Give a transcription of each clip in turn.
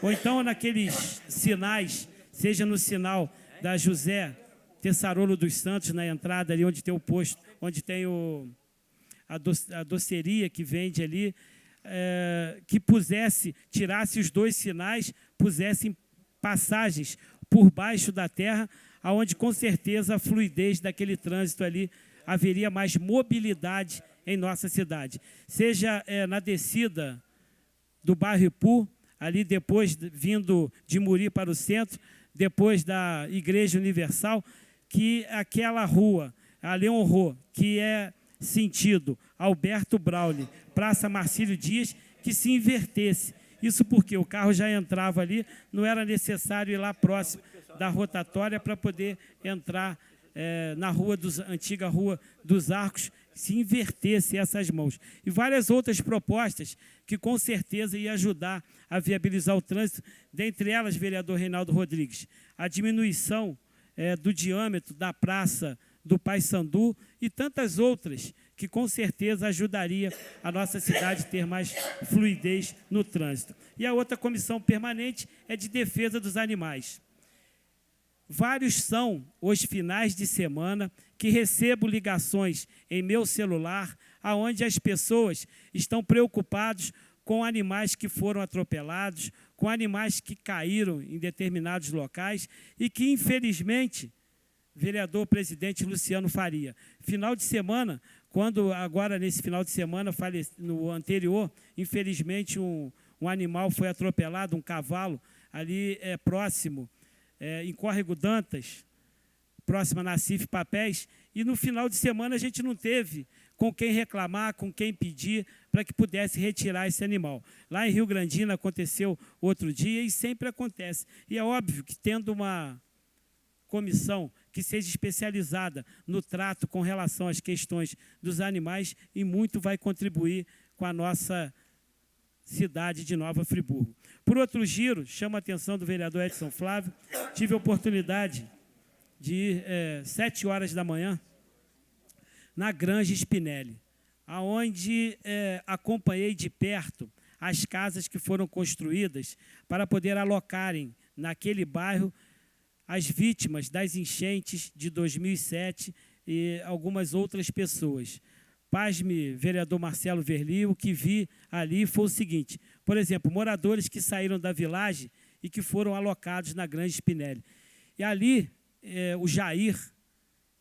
Ou então naqueles sinais, seja no sinal da José Tessarolo dos Santos, na entrada ali onde tem o posto, onde tem a doceria que vende ali, que tirasse os dois sinais, pusessem passagens por baixo da terra, aonde com certeza a fluidez daquele trânsito ali haveria mais mobilidade em nossa cidade. Seja na descida do bairro Ipu, ali depois, vindo de Muri para o centro, depois da Igreja Universal, que aquela rua, a Leon Rô, que é sentido Alberto Brauli, Praça Marcílio Dias, que se invertesse. Isso porque o carro já entrava ali, não era necessário ir lá próximo da rotatória para poder entrar na antiga Rua dos Arcos, se invertesse essas mãos. E várias outras propostas que com certeza iam ajudar a viabilizar o trânsito, dentre elas, vereador Reinaldo Rodrigues, a diminuição do diâmetro da Praça do Paissandu e tantas outras que com certeza ajudaria a nossa cidade a ter mais fluidez no trânsito. E a outra comissão permanente é de defesa dos animais. Vários são os finais de semana que recebo ligações em meu celular, onde as pessoas estão preocupadas com animais que foram atropelados, com animais que caíram em determinados locais e que, infelizmente, vereador presidente Luciano Faria, final de semana, nesse final de semana, no anterior, infelizmente, um animal foi atropelado, um cavalo, ali próximo, em Córrego Dantas, próxima a Nacife Papéis, e no final de semana a gente não teve com quem reclamar, com quem pedir para que pudesse retirar esse animal. Lá em Rio Grandino aconteceu outro dia e sempre acontece. E é óbvio que tendo uma comissão que seja especializada no trato com relação às questões dos animais, e muito vai contribuir com a nossa cidade de Nova Friburgo. Por outro giro, chama a atenção do vereador Edson Flávio, tive a oportunidade de ir 7 horas da manhã na Granja Spinelli, onde acompanhei de perto as casas que foram construídas para poder alocarem naquele bairro as vítimas das enchentes de 2007 e algumas outras pessoas. Pasme, vereador Marcelo Verli, o que vi ali foi o seguinte: por exemplo, moradores que saíram da vilagem e que foram alocados na Granja Spinelli. E ali, o Jair,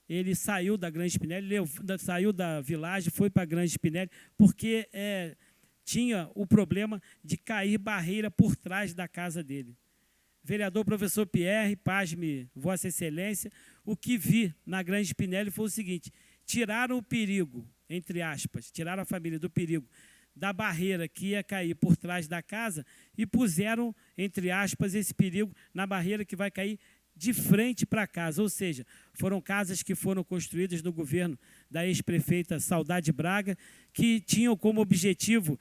ele saiu da Granja Spinelli, saiu da vilagem, foi para a Granja Spinelli, porque tinha o problema de cair barreira por trás da casa dele. Vereador professor Pierre, pasme, Vossa Excelência, o que vi na Granja Spinelli foi o seguinte: tiraram o perigo, entre aspas, tiraram a família do perigo da barreira que ia cair por trás da casa e puseram, entre aspas, esse perigo na barreira que vai cair de frente para a casa. Ou seja, foram casas que foram construídas no governo da ex-prefeita Saudade Braga, que tinham como objetivo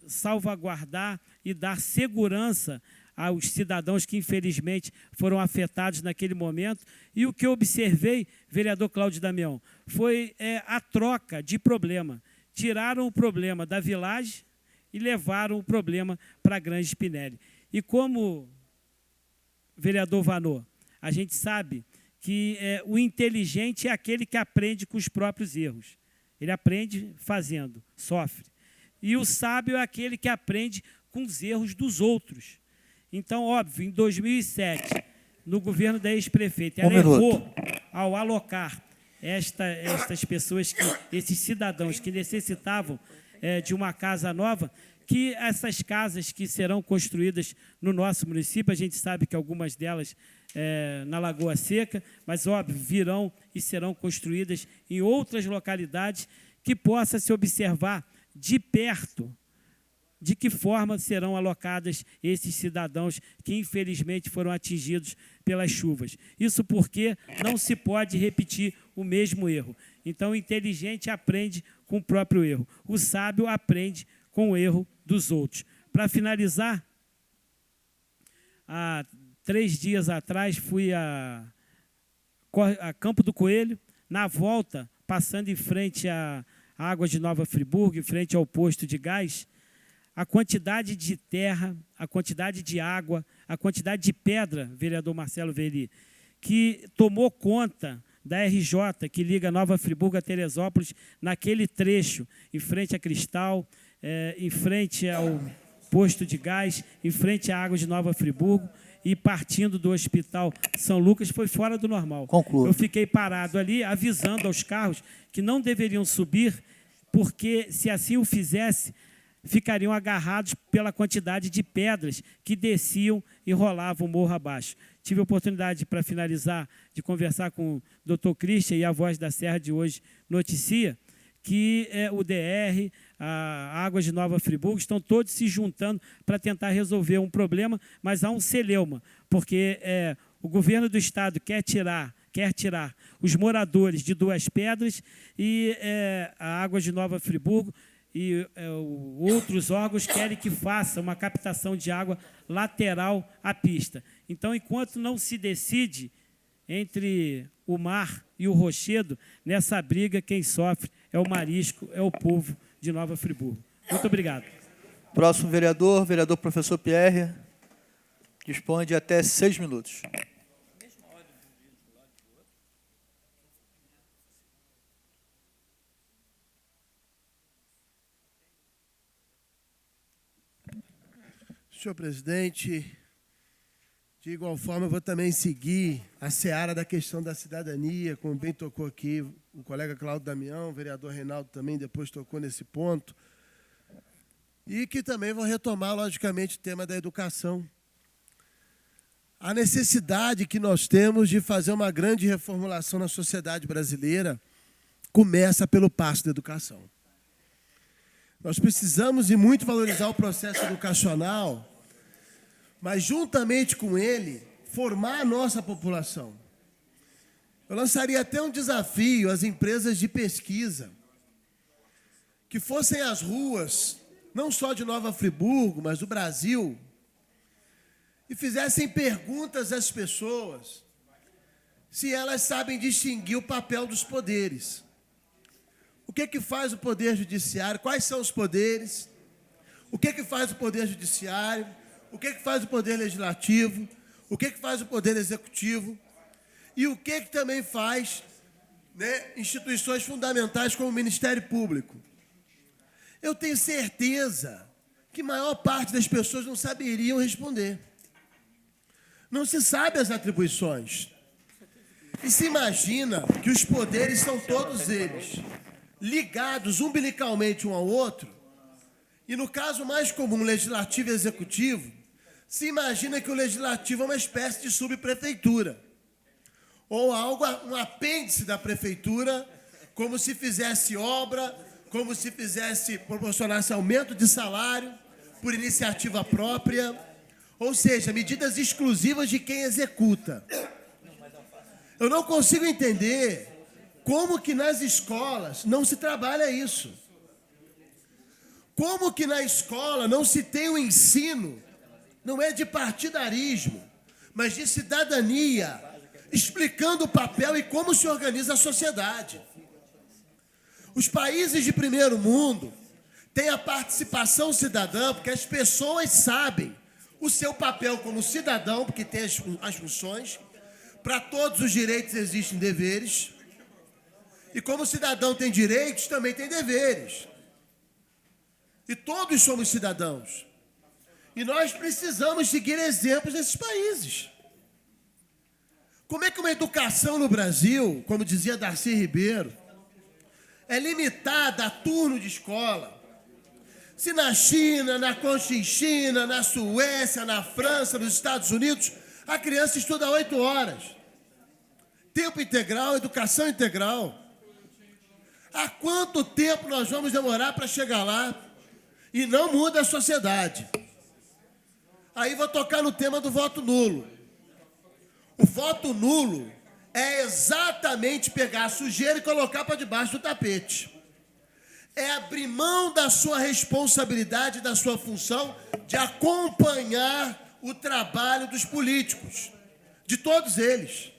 salvaguardar e dar segurança aos cidadãos que, infelizmente, foram afetados naquele momento. E o que eu observei, vereador Cláudio Damião, foi a troca de problema. Tiraram o problema da vilagem e levaram o problema para a Granja Spinelli. E como, vereador Vanô, a gente sabe que o inteligente é aquele que aprende com os próprios erros. Ele aprende fazendo, sofre. E o sábio é aquele que aprende com os erros dos outros. Então, óbvio, em 2007, no governo da ex-prefeita, ela errou ao alocar estas pessoas, esses cidadãos que necessitavam de uma casa nova, que essas casas que serão construídas no nosso município, a gente sabe que algumas delas na Lagoa Seca, mas, óbvio, virão e serão construídas em outras localidades, que possa se observar de perto de que forma serão alocadas esses cidadãos que, infelizmente, foram atingidos pelas chuvas. Isso porque não se pode repetir o mesmo erro. Então, o inteligente aprende com o próprio erro. O sábio aprende com o erro dos outros. Para finalizar, há 3 dias atrás, fui a Campo do Coelho, na volta, passando em frente à Água de Nova Friburgo, em frente ao posto de gás, a quantidade de terra, a a quantidade de água, a quantidade de pedra, vereador Marcelo Veri, que tomou conta da RJ, que liga Nova Friburgo a Teresópolis, naquele trecho, em frente a Cristal, em frente ao posto de gás, em frente à água de Nova Friburgo, e partindo do Hospital São Lucas, foi fora do normal. Conclua. Eu fiquei parado ali, avisando aos carros que não deveriam subir, porque, se assim o fizesse, ficariam agarrados pela quantidade de pedras que desciam e rolavam morro abaixo. Tive a oportunidade, para finalizar, de conversar com o doutor Christian, e a Voz da Serra de hoje noticia que o DR, a Águas de Nova Friburgo, estão todos se juntando para tentar resolver um problema, mas há um celeuma, porque o governo do Estado quer tirar os moradores de Duas Pedras, e a Águas de Nova Friburgo e outros órgãos querem que faça uma captação de água lateral à pista. Então, enquanto não se decide entre o mar e o rochedo, nessa briga quem sofre é o marisco, é o povo de Nova Friburgo. Muito obrigado. Próximo vereador, vereador professor Pierre, dispõe de até 6 minutos. Senhor presidente, de igual forma, eu vou também seguir a seara da questão da cidadania, como bem tocou aqui o colega Cláudio Damião, o vereador Reinaldo também depois tocou nesse ponto, e que também vou retomar, logicamente, o tema da educação. A necessidade que nós temos de fazer uma grande reformulação na sociedade brasileira começa pelo passo da educação. Nós precisamos e muito valorizar o processo educacional, mas, juntamente com ele, formar a nossa população. Eu lançaria até um desafio às empresas de pesquisa, que fossem às ruas, não só de Nova Friburgo, mas do Brasil, e fizessem perguntas às pessoas, se elas sabem distinguir o papel dos poderes. O que faz o Poder Judiciário? Quais são os poderes? O que faz o Poder Judiciário? O que faz o Poder Legislativo? O que faz o Poder Executivo? E o que também faz, né, instituições fundamentais como o Ministério Público? Eu tenho certeza que a maior parte das pessoas não saberiam responder. Não se sabe as atribuições. E se imagina que os poderes são todos eles ligados umbilicalmente um ao outro, e no caso mais comum, legislativo e executivo, se imagina que o legislativo é uma espécie de subprefeitura, ou algo, um apêndice da prefeitura, como se fizesse obra, como se proporcionasse aumento de salário por iniciativa própria, ou seja, medidas exclusivas de quem executa. Eu não consigo entender como que nas escolas não se trabalha isso. Como que na escola não se tem o ensino, não é de partidarismo, mas de cidadania, explicando o papel e como se organiza a sociedade. Os países de primeiro mundo têm a participação cidadã, porque as pessoas sabem o seu papel como cidadão, porque tem as funções. Para todos os direitos existem deveres. E como o cidadão tem direitos, também tem deveres. E todos somos cidadãos. E nós precisamos seguir exemplos desses países. Como é que uma educação no Brasil, como dizia Darcy Ribeiro, é limitada a turno de escola? Se na China, na Conchinchina, na Suécia, na França, nos Estados Unidos, a criança estuda 8 horas. Tempo integral, educação integral. Há quanto tempo nós vamos demorar para chegar lá e não muda a sociedade? Aí vou tocar no tema do voto nulo. O voto nulo é exatamente pegar a sujeira e colocar para debaixo do tapete. É abrir mão da sua responsabilidade, da sua função de acompanhar o trabalho dos políticos, de todos eles.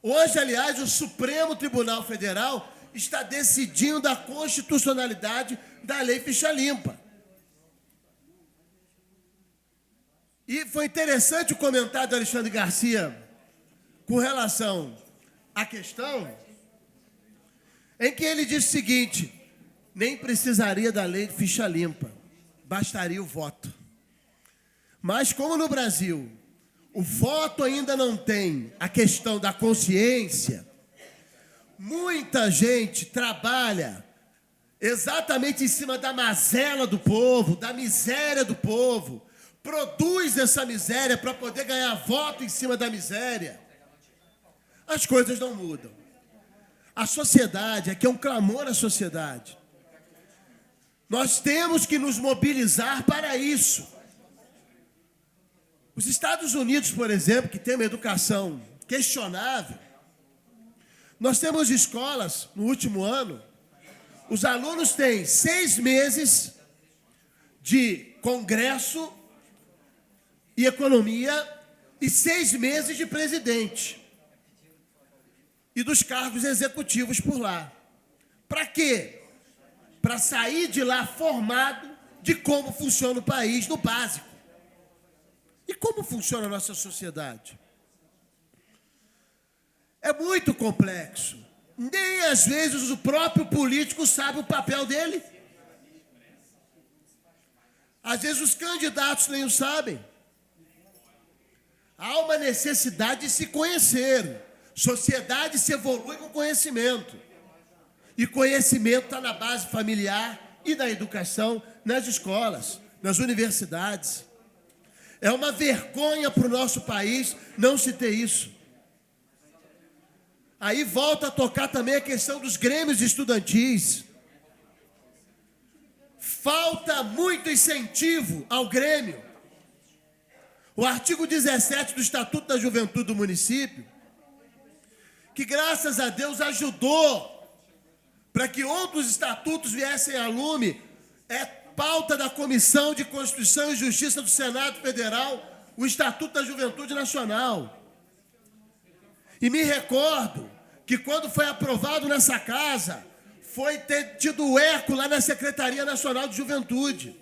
Hoje, aliás, o Supremo Tribunal Federal está decidindo a constitucionalidade da Lei Ficha Limpa. E foi interessante o comentário do Alexandre Garcia com relação à questão em que ele disse o seguinte: nem precisaria da lei de ficha limpa, bastaria o voto. Mas como no Brasil o voto ainda não tem a questão da consciência, muita gente trabalha exatamente em cima da mazela do povo, da miséria do povo, produz essa miséria para poder ganhar voto em cima da miséria. As coisas não mudam. A sociedade, aqui é um clamor à sociedade. Nós temos que nos mobilizar para isso. Os Estados Unidos, por exemplo, que tem uma educação questionável, nós temos escolas, no último ano, os alunos têm 6 meses de congresso e economia e 6 meses de presidente e dos cargos executivos por lá. Para quê? Para sair de lá formado de como funciona o país no básico. E como funciona a nossa sociedade? É muito complexo. Nem às vezes o próprio político sabe o papel dele. Às vezes os candidatos nem o sabem. Há uma necessidade de se conhecer. Sociedade se evolui com conhecimento. E conhecimento está na base familiar e na educação, nas escolas, nas universidades. É uma vergonha para o nosso país não se ter isso. Aí volta a tocar também a questão dos grêmios estudantis. Falta muito incentivo ao grêmio. O artigo 17 do Estatuto da Juventude do município, que graças a Deus ajudou para que outros estatutos viessem a lume, é pauta da Comissão de Constituição e Justiça do Senado Federal, o Estatuto da Juventude Nacional. E me recordo que quando foi aprovado nessa casa, foi ter tido eco lá na Secretaria Nacional de Juventude.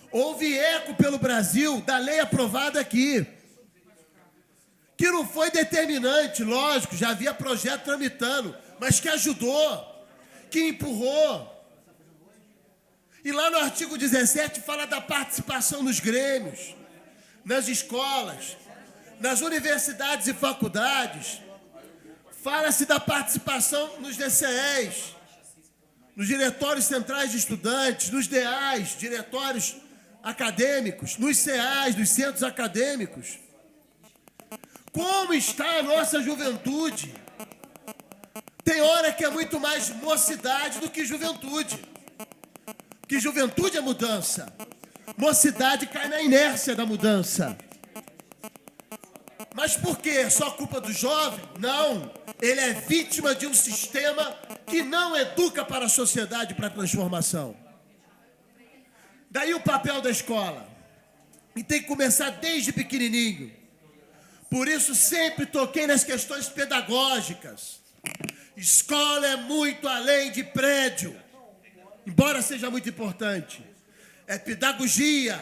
Houve eco pelo Brasil da lei aprovada aqui, que não foi determinante, lógico, já havia projeto tramitando, mas que ajudou, que empurrou. E lá no artigo 17 fala da participação nos grêmios, nas escolas, nas universidades e faculdades. Fala-se da participação nos DCEs, nos diretórios centrais de estudantes, nos DEAs, diretórios acadêmicos, nos CEAs, nos centros acadêmicos. Como está a nossa juventude? Tem hora que é muito mais mocidade do que juventude. Que juventude é mudança. Mocidade cai na inércia da mudança. Mas por quê? É só culpa do jovem? Não. Ele é vítima de um sistema que não educa para a sociedade, para a transformação. Daí o papel da escola. E tem que começar desde pequenininho. Por isso sempre toquei nas questões pedagógicas. Escola é muito além de prédio, embora seja muito importante. É pedagogia,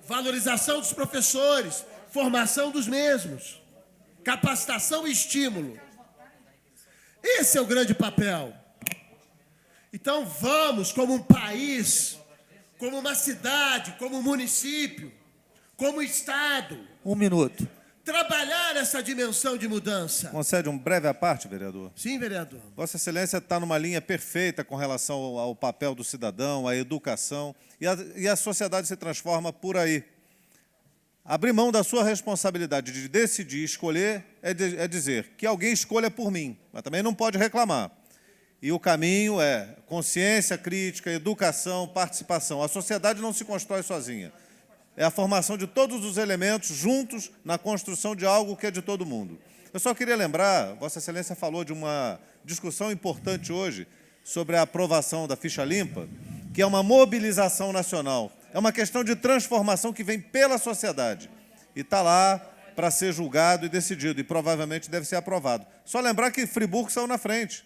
valorização dos professores, formação dos mesmos, capacitação e estímulo. Esse é o grande papel. Então vamos, como um país, como uma cidade, como um município, como estado. 1 minuto. Trabalhar essa dimensão de mudança. Concede um breve à parte, vereador? Sim, vereador. Vossa Excelência está numa linha perfeita com relação ao papel do cidadão, à educação, e a sociedade se transforma por aí. Abrir mão da sua responsabilidade de decidir, escolher, é dizer que alguém escolha por mim, mas também não pode reclamar. E o caminho é consciência crítica, educação, participação. A sociedade não se constrói sozinha. É a formação de todos os elementos juntos na construção de algo que é de todo mundo. Eu só queria lembrar, Vossa Excelência falou de uma discussão importante hoje sobre a aprovação da ficha limpa, que é uma mobilização nacional. É uma questão de transformação que vem pela sociedade. E está lá para ser julgado e decidido, e provavelmente deve ser aprovado. Só lembrar que Friburgo saiu na frente.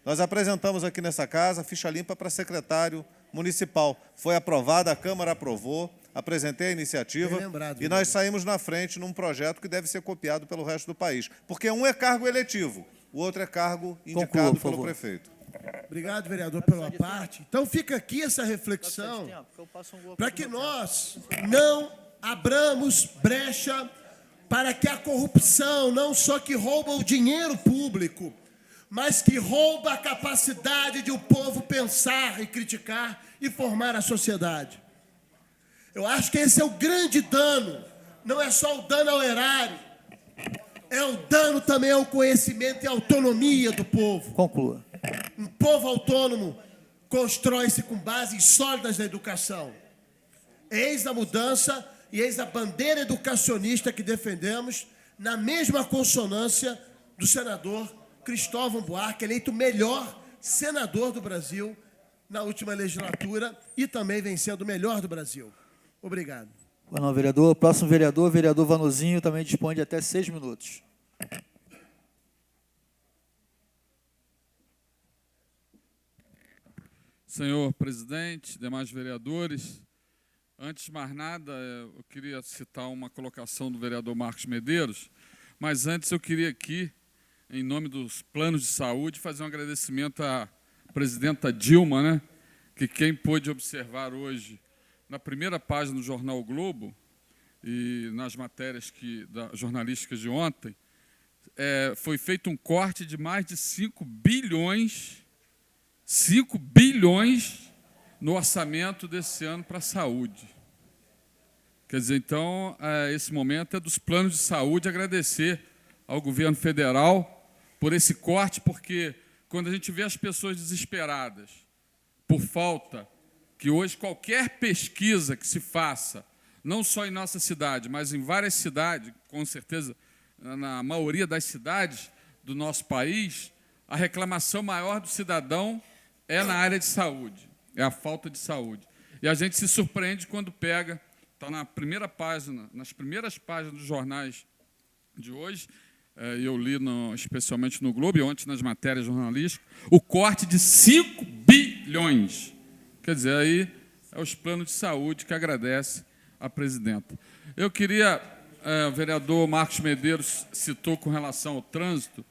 Nós apresentamos aqui nessa casa a ficha limpa para secretário municipal. Foi aprovada, a Câmara aprovou. apresentei a iniciativa Bem lembrado, e nós saímos na frente num projeto que deve ser copiado pelo resto do país. Porque um é cargo eletivo, o outro é cargo indicado Conclua, por pelo favor. prefeito. Obrigado, vereador, pela parte. Então fica aqui essa reflexão para que nós não abramos brecha para que a corrupção, não só que rouba o dinheiro público, mas que rouba a capacidade de o povo pensar e criticar e formar a sociedade. Eu acho que esse é o grande dano, não é só o dano ao erário, é o dano também ao conhecimento e à autonomia do povo. Conclua. Um povo autônomo constrói-se com bases sólidas na educação. Eis a mudança e eis a bandeira educacionista que defendemos, na mesma consonância do senador Cristóvão Buarque, eleito o melhor senador do Brasil na última legislatura e também vencendo o melhor do Brasil. Obrigado. Boa noite, vereador. Próximo vereador, vereador Vanozinho, também dispõe de até 6 minutos. Senhor presidente, demais vereadores, antes de mais nada, eu queria citar uma colocação do vereador Marcos Medeiros, mas antes eu queria aqui, em nome dos planos de saúde, fazer um agradecimento à presidenta Dilma, né, que quem pôde observar hoje, na primeira página do jornal O Globo, e nas matérias jornalísticas de ontem, foi feito um corte de mais de 5 bilhões no orçamento desse ano para a saúde. Quer dizer, então, esse momento é dos planos de saúde, agradecer ao governo federal por esse corte, porque quando a gente vê as pessoas desesperadas por falta, que hoje qualquer pesquisa que se faça, não só em nossa cidade, mas em várias cidades, com certeza, na maioria das cidades do nosso país, a reclamação maior do cidadão é na área de saúde, é a falta de saúde. E a gente se surpreende quando pega, está na primeira página, nas primeiras páginas dos jornais de hoje, eu li especialmente no Globo e ontem nas matérias jornalísticas, o corte de 5 bilhões. Quer dizer, aí é os planos de saúde que agradece a presidenta. Eu queria, o vereador Marcos Medeiros citou com relação ao trânsito,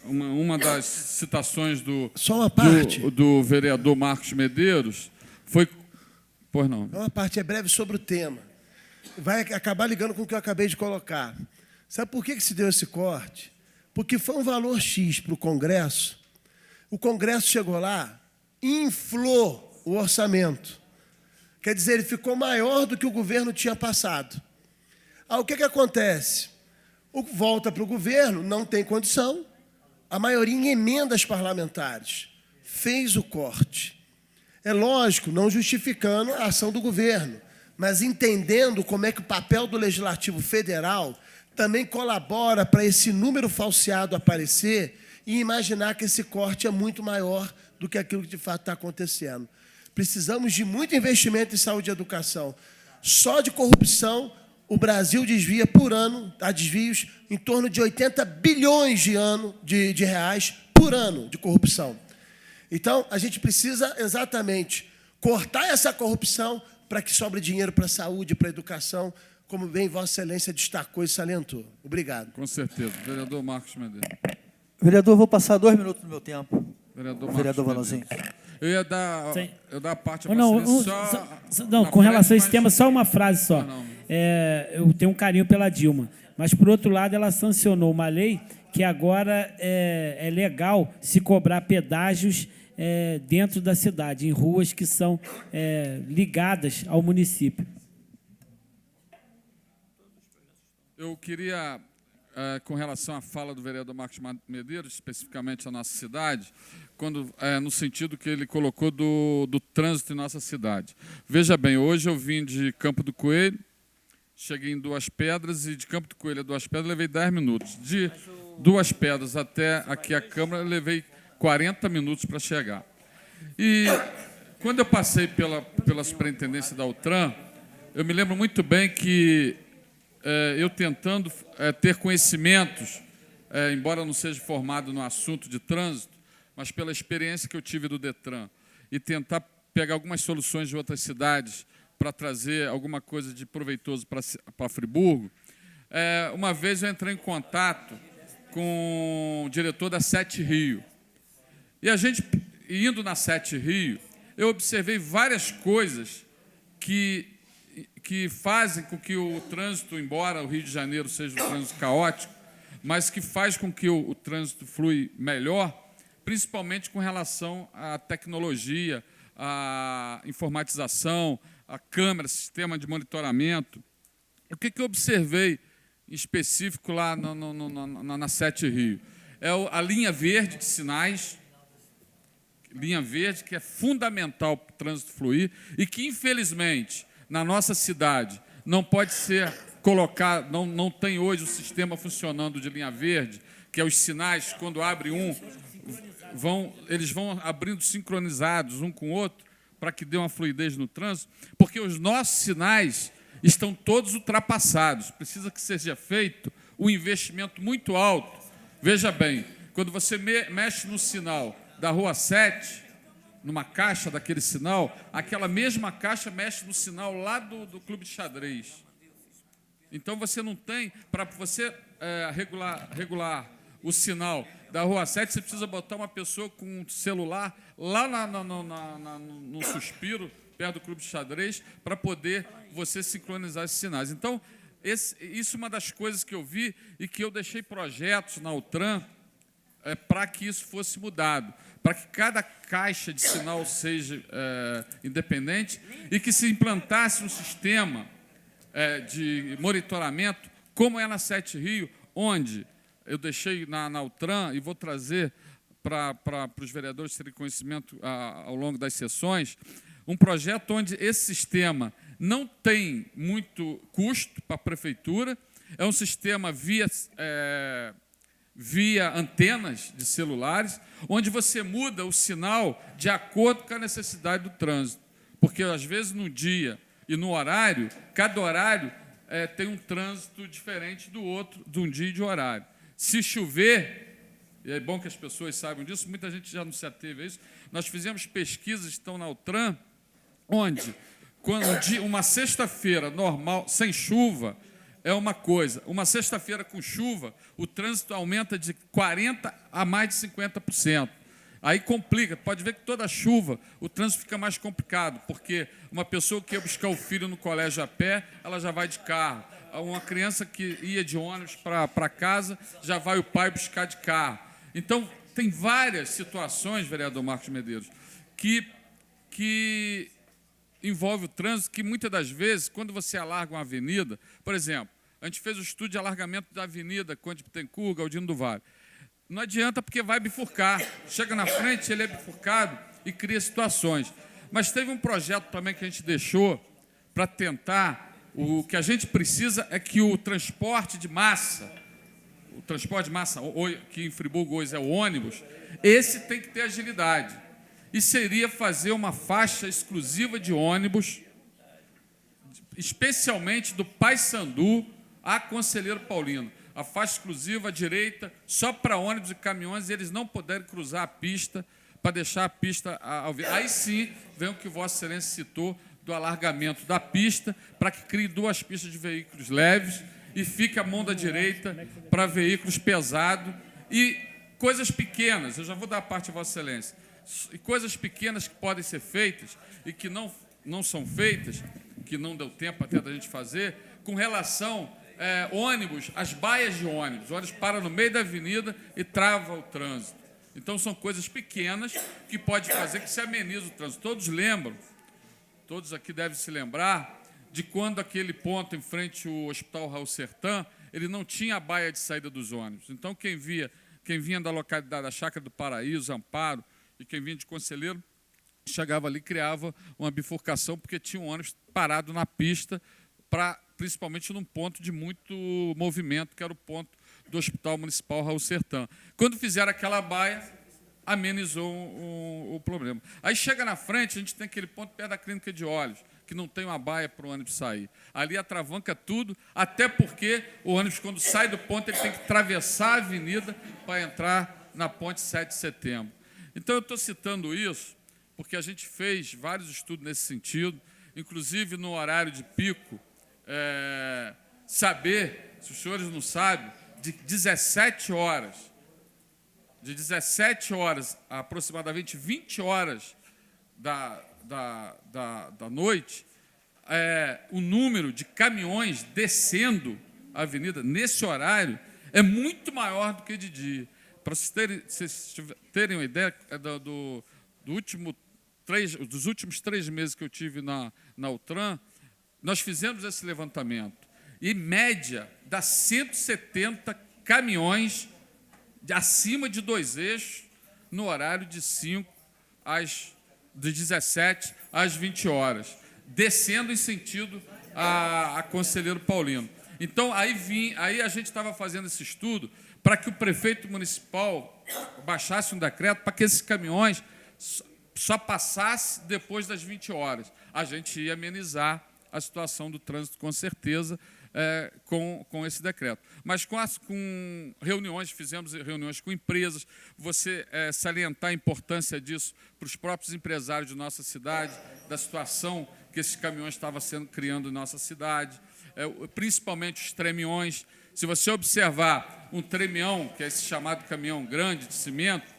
uma das citações Só uma parte. do vereador Marcos Medeiros foi... Pois não. Uma parte é breve sobre o tema. Vai acabar ligando com o que eu acabei de colocar. Sabe por que se deu esse corte? Porque foi um valor X para o Congresso. O Congresso chegou lá e inflou o orçamento. Quer dizer, ele ficou maior do que o governo tinha passado. O que acontece? Volta para o governo, não tem condição. A maioria em emendas parlamentares fez o corte. É lógico, não justificando a ação do governo, mas entendendo como é que o papel do Legislativo Federal também colabora para esse número falseado aparecer e imaginar que esse corte é muito maior do que aquilo que de fato está acontecendo. Precisamos de muito investimento em saúde e educação. Só de corrupção, o Brasil desvia por ano, há desvios em torno de 80 bilhões de reais por ano de corrupção. Então, a gente precisa exatamente cortar essa corrupção para que sobre dinheiro para a saúde, para a educação, como bem Vossa Excelência destacou e salientou. Obrigado. Com certeza. Vereador Marcos Medeiros. Vereador, vou passar 2 minutos do meu tempo. Vereador Vanozinho. Eu ia dar a parte... Não, com relação a esse tema, só uma frase só. Eu tenho um carinho pela Dilma, mas, por outro lado, ela sancionou uma lei que agora é legal se cobrar pedágios dentro da cidade, em ruas que são ligadas ao município. Eu queria, com relação à fala do vereador Marcos Medeiros, especificamente a nossa cidade, no sentido que ele colocou do trânsito em nossa cidade. Veja bem, hoje eu vim de Campo do Coelho, cheguei em Duas Pedras, e de Campo do Coelho a Duas Pedras levei 10 minutos. De Duas Pedras até aqui a Câmara, eu levei 40 minutos para chegar. E quando eu passei pela superintendência da Utran, eu me lembro muito bem que eu tentando ter conhecimentos, embora eu não seja formado no assunto de trânsito, mas pela experiência que eu tive do Detran, e tentar pegar algumas soluções de outras cidades para trazer alguma coisa de proveitoso para Friburgo, uma vez eu entrei em contato com o diretor da Sete Rio. E a gente, indo na Sete Rio, eu observei várias coisas que fazem com que o trânsito, embora o Rio de Janeiro seja um trânsito caótico, mas que faz com que o trânsito flui melhor, principalmente com relação à tecnologia, à informatização, à câmera, sistema de monitoramento. O que eu observei em específico lá na Sete Rio? É a linha verde de sinais, linha verde que é fundamental para o trânsito fluir e que, infelizmente, na nossa cidade não pode ser colocado, não tem hoje o sistema funcionando de linha verde, que é os sinais, quando abre eles vão abrindo sincronizados um com o outro para que dê uma fluidez no trânsito, porque os nossos sinais estão todos ultrapassados. Precisa que seja feito um investimento muito alto. Veja bem, quando você mexe no sinal da Rua 7, numa caixa daquele sinal, aquela mesma caixa mexe no sinal lá do Clube de Xadrez. Então, você não tem, para você regular o sinal da Rua 7, você precisa botar uma pessoa com um celular lá no Suspiro, perto do Clube de Xadrez, para poder você sincronizar esses sinais. Então, isso é uma das coisas que eu vi e que eu deixei projetos na Utran para que isso fosse mudado, para que cada caixa de sinal seja independente e que se implantasse um sistema de monitoramento, como é na Sete Rio, onde eu deixei na Utran, e vou trazer para os vereadores terem conhecimento ao longo das sessões, um projeto onde esse sistema não tem muito custo para a prefeitura, é um sistema via antenas de celulares, onde você muda o sinal de acordo com a necessidade do trânsito. Porque, às vezes, no dia e no horário, cada horário tem um trânsito diferente do outro, de um dia e de horário. Se chover, e é bom que as pessoas saibam disso, muita gente já não se ateve a isso, nós fizemos pesquisas que estão na Utran, onde, quando uma sexta-feira normal, sem chuva, é uma coisa. Uma sexta-feira com chuva, o trânsito aumenta de 40% a mais de 50%. Aí complica. Pode ver que toda chuva o trânsito fica mais complicado, porque uma pessoa que ia buscar o filho no colégio a pé, ela já vai de carro. Uma criança que ia de ônibus para casa, já vai o pai buscar de carro. Então, tem várias situações, vereador Marcos Medeiros, que envolve o trânsito, que muitas das vezes, quando você alarga uma avenida, por exemplo, a gente fez o estudo de alargamento da avenida Conde Bittencourt, Galdino do Vale. Não adianta porque vai bifurcar. Chega na frente, ele é bifurcado e cria situações. Mas teve um projeto também que a gente deixou para tentar, o que a gente precisa é que o transporte de massa, que em Friburgo hoje é o ônibus, esse tem que ter agilidade. E seria fazer uma faixa exclusiva de ônibus, especialmente do Paissandu a Conselheiro Paulino. A faixa exclusiva à direita, só para ônibus e caminhões, e eles não puderem cruzar a pista, para deixar a pista ao vivo. Aí sim, vem o que Vossa Excelência citou, do alargamento da pista, para que crie 2 pistas de veículos leves e fique a mão da direita para veículos pesados e coisas pequenas. Eu já vou dar a parte a Vossa Excelência. E coisas pequenas que podem ser feitas e que não são feitas, que não deu tempo até da gente fazer, com relação ônibus, as baias de ônibus. O ônibus para no meio da avenida e trava o trânsito. Então, são coisas pequenas que pode fazer que se amenize o trânsito. Todos aqui devem se lembrar de quando aquele ponto em frente ao Hospital Raul Sertã, ele não tinha a baia de saída dos ônibus. Então, quem vinha da localidade da Chácara do Paraíso, Amparo, e quem vinha de Conselheiro, chegava ali e criava uma bifurcação, porque tinha um ônibus parado na pista, principalmente num ponto de muito movimento, que era o ponto do Hospital Municipal Raul Sertã. Quando fizeram aquela baia, amenizou o problema. Aí chega na frente, a gente tem aquele ponto perto da Clínica de Olhos, que não tem uma baia para o ônibus sair. Ali atravanca tudo, até porque o ônibus, quando sai do ponto, ele tem que atravessar a avenida para entrar na ponte 7 de setembro. Então, eu estou citando isso porque a gente fez vários estudos nesse sentido inclusive no horário de pico, saber, se os senhores não sabem, de 17 horas a aproximadamente 20 horas da noite, o número de caminhões descendo a avenida nesse horário é muito maior do que de dia. Para vocês terem uma ideia dos últimos 3 meses que eu tive na Utran, nós fizemos esse levantamento. Em média, dá 170 caminhões acima de 2 eixos no horário de 17 às 20 horas, descendo em sentido a Conselheiro Paulino. Então, aí a gente estava fazendo esse estudo para que o prefeito municipal baixasse um decreto para que esses caminhões só passassem depois das 20 horas. A gente ia amenizar a situação do trânsito, com certeza, com esse decreto. Mas com reuniões, fizemos reuniões com empresas, você salientar a importância disso para os próprios empresários de nossa cidade, da situação que esses caminhões estavam criando em nossa cidade, principalmente os tremiões. Se você observar um tremião, que é esse chamado caminhão grande de cimento,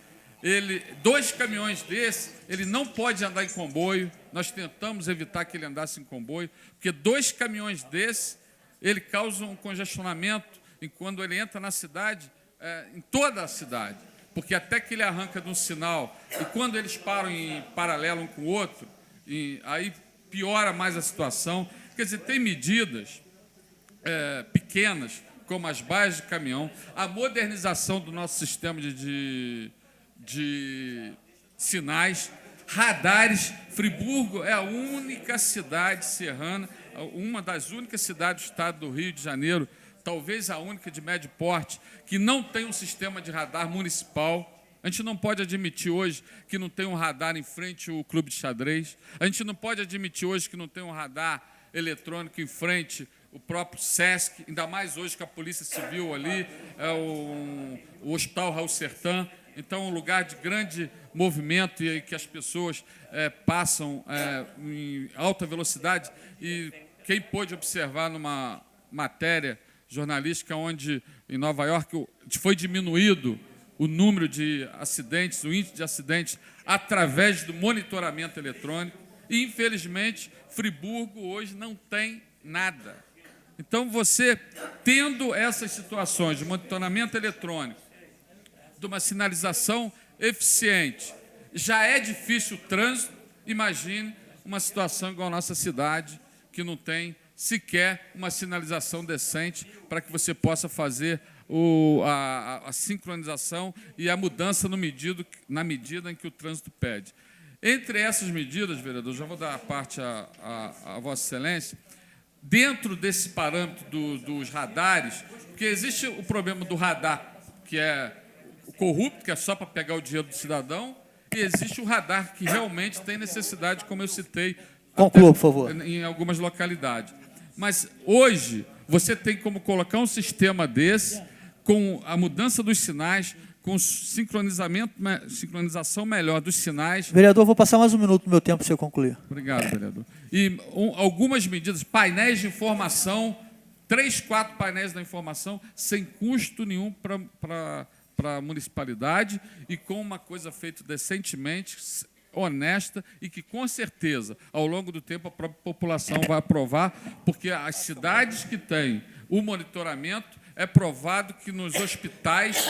2 caminhões desses, ele não pode andar em comboio. Nós tentamos evitar que ele andasse em comboio, porque 2 caminhões desses, ele causa um congestionamento quando ele entra na cidade, em toda a cidade, porque até que ele arranca de um sinal, e quando eles param em paralelo um com o outro, aí piora mais a situação. Quer dizer, tem medidas pequenas, como as baias de caminhão, a modernização do nosso sistema de sinais, radares. Friburgo é a única cidade serrana, uma das únicas cidades do estado do Rio de Janeiro, talvez a única de médio porte, que não tem um sistema de radar municipal. A gente não pode admitir hoje que não tem um radar em frente ao clube de xadrez. A gente não pode admitir hoje que não tem um radar eletrônico em frente o próprio SESC, ainda mais hoje com a Polícia Civil ali, o Hospital Raul Sertã. Então, um lugar de grande movimento e que as pessoas passam em alta velocidade. E quem pôde observar numa matéria jornalística onde, em Nova York, foi diminuído o número de acidentes, o índice de acidentes, através do monitoramento eletrônico. E, infelizmente, Friburgo hoje não tem nada. Então, você, tendo essas situações de monitoramento eletrônico, de uma sinalização eficiente, já é difícil o trânsito, imagine uma situação igual a nossa cidade, que não tem sequer uma sinalização decente para que você possa fazer a sincronização e a mudança na medida em que o trânsito pede. Entre essas medidas, vereador, já vou dar a parte a Vossa Excelência, dentro desse parâmetro dos radares, porque existe o problema do radar, que é o corrupto, que é só para pegar o dinheiro do cidadão, e existe o radar que realmente tem necessidade, como eu citei, conclua, por favor, em algumas localidades. Mas hoje você tem como colocar um sistema desse, com a mudança dos sinais, com sincronização melhor dos sinais. Vereador, vou passar mais 1 minuto do meu tempo para você concluir. Obrigado, vereador. E algumas medidas, painéis de informação, 3, 4 painéis da informação, sem custo nenhum para a municipalidade e com uma coisa feita decentemente, honesta e que, com certeza, ao longo do tempo, a própria população vai aprovar, porque as cidades que têm o monitoramento, é provado que nos hospitais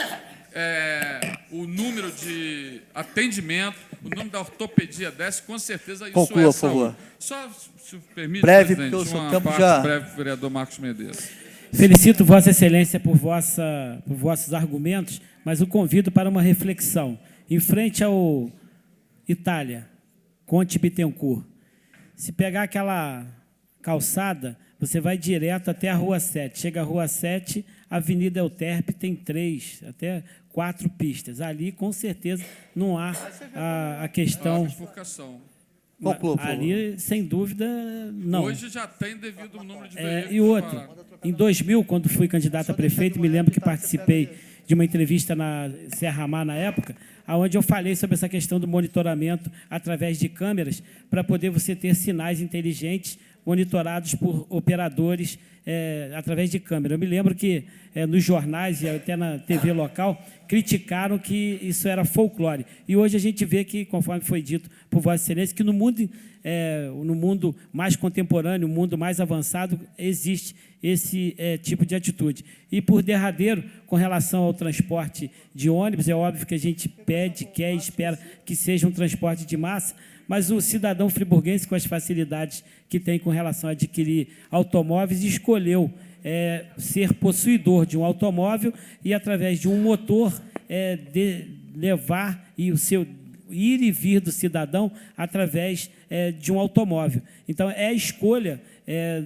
o número de atendimento, o número da ortopedia desce, com certeza isso conclua, é por favor. Só, se permite, breve, presidente, porque o seu uma tempo parte já... breve, vereador Marcos Medeiros. Felicito Vossa Excelência por vossos argumentos, mas o convido para uma reflexão. Em frente ao Itália, Conte Bittencourt, se pegar aquela calçada, você vai direto até a Rua 7. Chega à Rua 7, a Avenida Euterpe tem 3, até 4 pistas. Ali, com certeza, não há a questão... Conclua, ali, sem dúvida, não. Hoje já tem devido ao número de veículos. E outro, em 2000, quando fui candidato a prefeito, me lembro que participei de uma entrevista na Serra Mar na época, onde eu falei sobre essa questão do monitoramento através de câmeras, para poder você ter sinais inteligentes monitorados por operadores através de câmera. Eu me lembro que nos jornais e até na TV local criticaram que isso era folclore. E hoje a gente vê que, conforme foi dito por Vossa Excelência, que no mundo mais contemporâneo, no mundo mais avançado, existe esse tipo de atitude. E, por derradeiro, com relação ao transporte de ônibus, é óbvio que a gente pede, quer e espera que seja um transporte de massa, mas o cidadão friburguense, com as facilidades que tem com relação a adquirir automóveis, escolheu ser possuidor de um automóvel e, através de um motor, levar o seu ir e vir do cidadão através de um automóvel. Então, é a escolha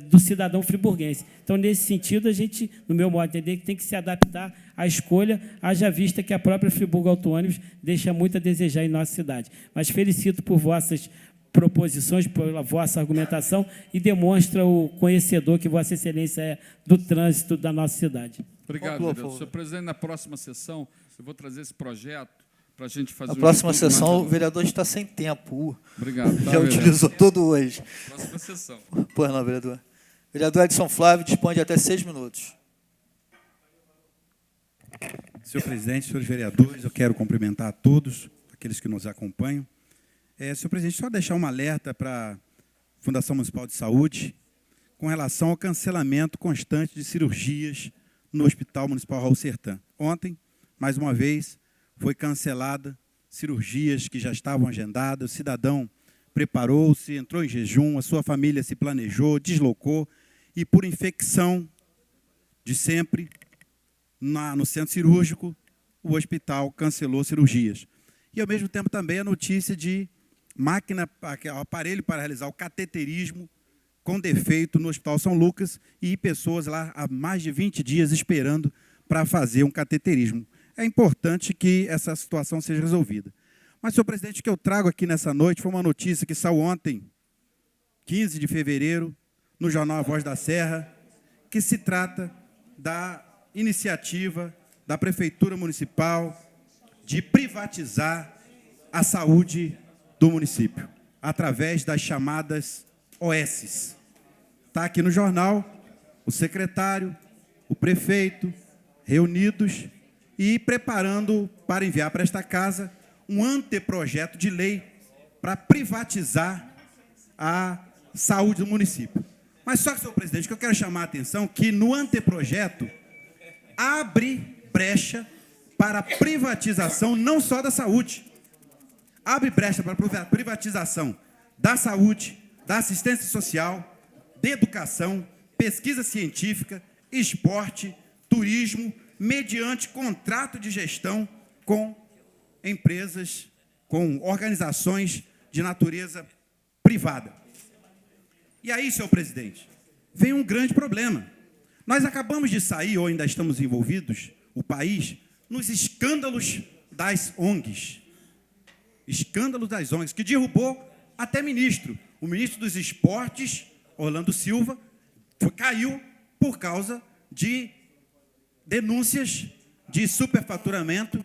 do cidadão friburguense. Então, nesse sentido, a gente, no meu modo de entender, tem que se adaptar à escolha, haja vista que a própria Friburgo Auto Ônibus deixa muito a desejar em nossa cidade. Mas felicito por vossas proposições, pela vossa argumentação, e demonstra o conhecedor que Vossa Excelência é do trânsito da nossa cidade. Obrigado, Conclua, vereador. Senhor presidente, na próxima sessão, eu vou trazer esse projeto para a gente fazer... Na próxima estudo sessão, mais- o vereador está sem tempo. Obrigado. Tá, Já vereador. utilizou todo hoje. Próxima sessão. Pois não, vereador. Vereador Edson Flávio dispõe de até 6 minutos. Senhor presidente, senhores vereadores, eu quero cumprimentar a todos, aqueles que nos acompanham. Senhor presidente, só deixar um alerta para a Fundação Municipal de Saúde com relação ao cancelamento constante de cirurgias no Hospital Municipal Raul Sertã. Ontem, mais uma vez, foi cancelada cirurgias que já estavam agendadas, o cidadão preparou-se, entrou em jejum, a sua família se planejou, deslocou, e por infecção de sempre, no centro cirúrgico, o hospital cancelou cirurgias. E, ao mesmo tempo, também a notícia de aparelho para realizar o cateterismo com defeito no Hospital São Lucas e pessoas lá há mais de 20 dias esperando para fazer um cateterismo. É importante que essa situação seja resolvida. Mas, senhor presidente, o que eu trago aqui nessa noite foi uma notícia que saiu ontem, 15 de fevereiro, no jornal A Voz da Serra, que se trata da iniciativa da Prefeitura Municipal de privatizar a saúde do município, através das chamadas OSs. Está aqui no jornal, o secretário, o prefeito, reunidos e preparando para enviar para esta casa um anteprojeto de lei para privatizar a saúde do município. Mas só que, senhor presidente, o que eu quero chamar a atenção é que no anteprojeto abre brecha para a privatização não só da saúde, abre brecha para a privatização da saúde, da assistência social, de educação, pesquisa científica, esporte, turismo, mediante contrato de gestão com empresas, com organizações de natureza privada. E aí, senhor presidente, vem um grande problema. Nós acabamos de sair, ou ainda estamos envolvidos, o país, nos escândalos das ONGs. Escândalos das ONGs, que derrubou até ministro. O ministro dos Esportes, Orlando Silva, caiu por causa de denúncias de superfaturamento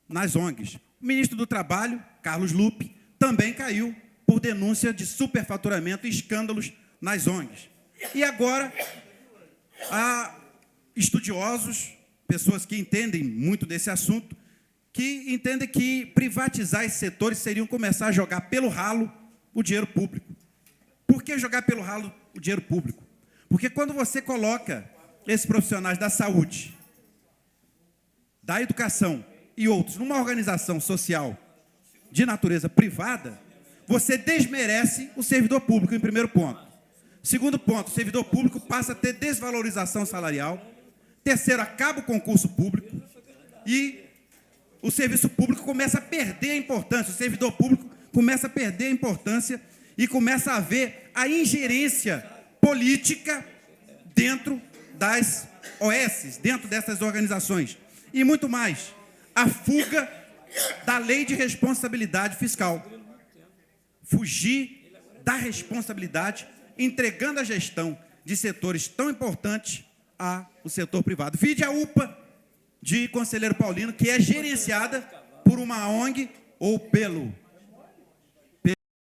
nas ONGs. O ministro do Trabalho, Carlos Lupe, também caiu por denúncia de superfaturamento e escândalos nas ONGs. E agora, há estudiosos, pessoas que entendem muito desse assunto, que entendem que privatizar esses setores seriam começar a jogar pelo ralo o dinheiro público. Por que jogar pelo ralo o dinheiro público? Porque quando você coloca esses profissionais da saúde, da educação e outros numa organização social de natureza privada, você desmerece o servidor público, em primeiro ponto. Segundo ponto, o servidor público passa a ter desvalorização salarial. Terceiro, acaba o concurso público e o serviço público começa a perder a importância, o servidor público começa a perder a importância e começa a haver a ingerência política dentro das OSs, dentro dessas organizações. E muito mais, a fuga da lei de responsabilidade fiscal. Fugir da responsabilidade, entregando a gestão de setores tão importantes ao setor privado. Vide a UPA, de Conselheiro Paulino, que é gerenciada por uma ONG ou pelo